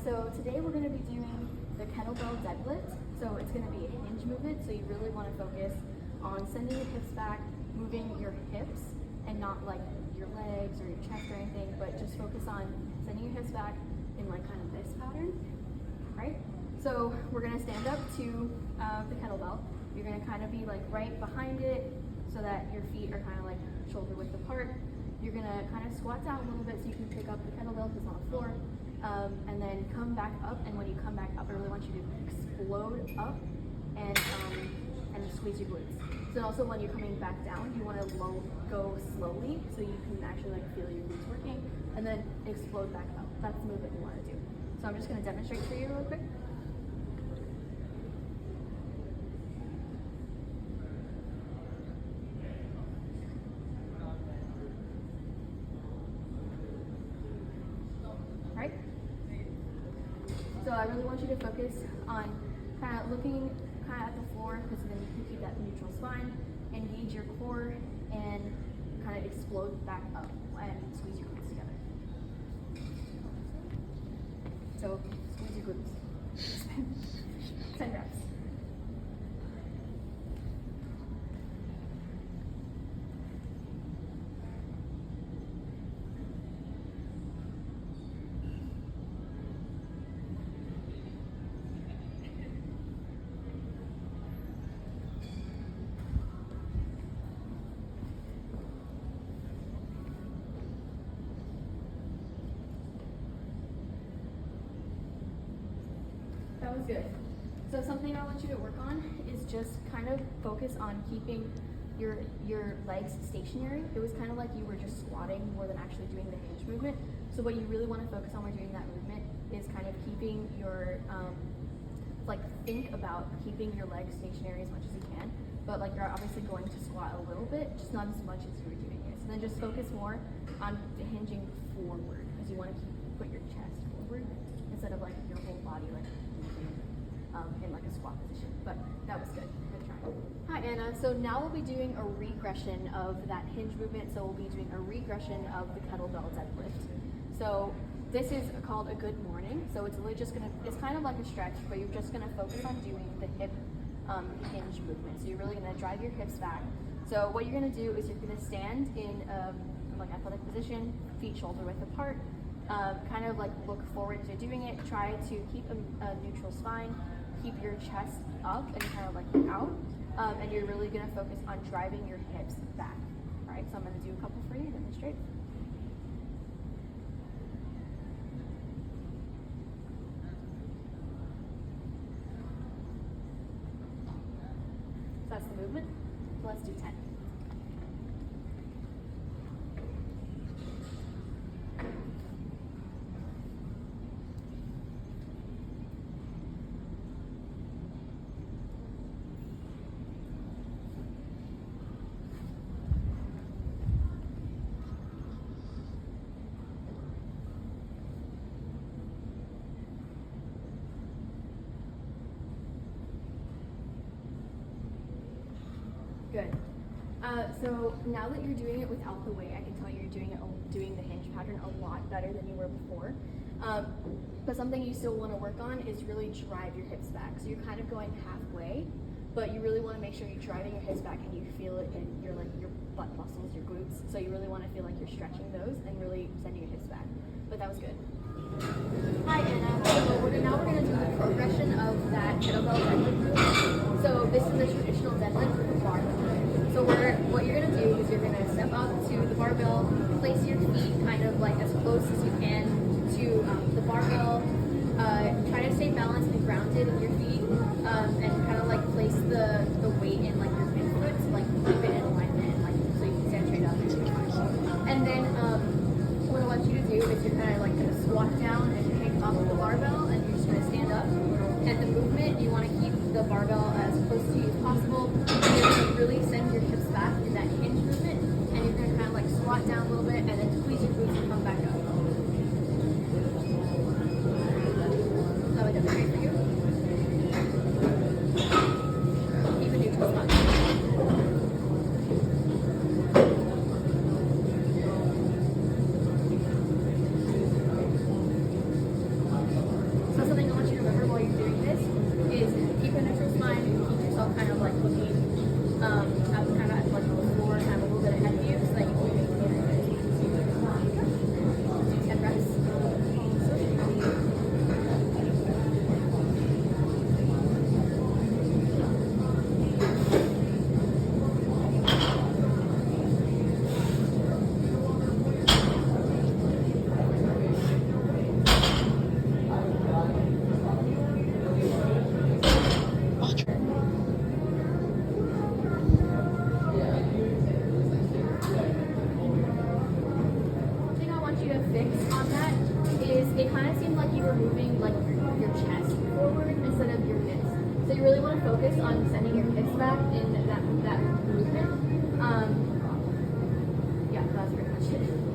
So today we're going to be doing the kettlebell deadlift. So it's going to be a hinge movement, so you really want to focus on sending your hips back, moving your hips, and not like your legs or your chest or anything, but just focus on sending your hips back in like kind of this pattern, right? So we're going to stand up to the kettlebell. You're going to kind of be like right behind it so that your feet are kind of like shoulder width apart. You're going to kind of squat down a little bit so you can pick up the kettlebell if it's on the floor. And then come back up, and when you come back up, I really want you to explode up and squeeze your glutes. So also when you're coming back down, you want to go slowly so you can actually like feel your glutes working, and then explode back up. That's the movement you want to do. So I'm just going to demonstrate for you real quick. Right? So I really want you to focus on kind of looking kind of at the floor, because then you can keep that neutral spine, engage your core, and kind of explode back up and squeeze your glutes together. So squeeze your glutes. 10 reps. That was good. So something I want you to work on is just kind of focus on keeping your legs stationary. It was kind of like you were just squatting more than actually doing the hinge movement. So what you really want to focus on when doing that movement is kind of keeping your, think about keeping your legs stationary as much as you can. But like you're obviously going to squat a little bit, just not as much as you were doing it. So then just focus more on hinging forward, because you want to put your chest forward instead of like your whole body like in like a squat position. But that was good. Good try. Hi Anna. So now we'll be doing a regression of that hinge movement. So we'll be doing a regression of the kettlebell deadlift. So this is called a good morning. So it's really just it's kind of like a stretch, but you're just gonna focus on doing the hip hinge movement. So you're really gonna drive your hips back. So what you're gonna do is you're gonna stand in like athletic position, feet shoulder width apart. Kind of like look forward to doing it. Try to keep a neutral spine. Keep your chest up and kind of like out. And you're really gonna focus on driving your hips back. All right, so I'm gonna do a couple for you, demonstrate. So that's the movement. So let's do 10. Good. So now that you're doing it without the weight, I can tell you're doing the hinge pattern a lot better than you were before. But something you still want to work on is really drive your hips back. So you're kind of going halfway, but you really want to make sure you're driving your hips back and you feel it in your butt muscles, your glutes. So you really want to feel like you're stretching those and really sending your hips back. But that was good. Hi Anna. So now we're going to do the progression of that kettlebell deadlift movement. So this is a traditional deadlift with a barbell. So what you're going to do is you're going to step up to the barbell, place your feet kind of like as close as you can to the barbell. Try to stay balanced and grounded in your feet, and kind of like place the weight in like your midfoot, so like keep it in alignment, like so you can stand straight up. And then what I want you to do is you're kind of like going to squat down and pick up the barbell, and you're just going to stand up. And the movement, you want to keep the barbell as close to you as possible. You're going to really send your hips back in that hinge movement, and you're going to kind of like squat down a little bit and then squeeze your glutes and come back up. That would demonstrate for you. Keep a neutral spine. to fix on that is it kind of seemed like you were moving like your chest forward instead of your hips. So you really want to focus on sending your hips back in that movement. Yeah, that's pretty much it.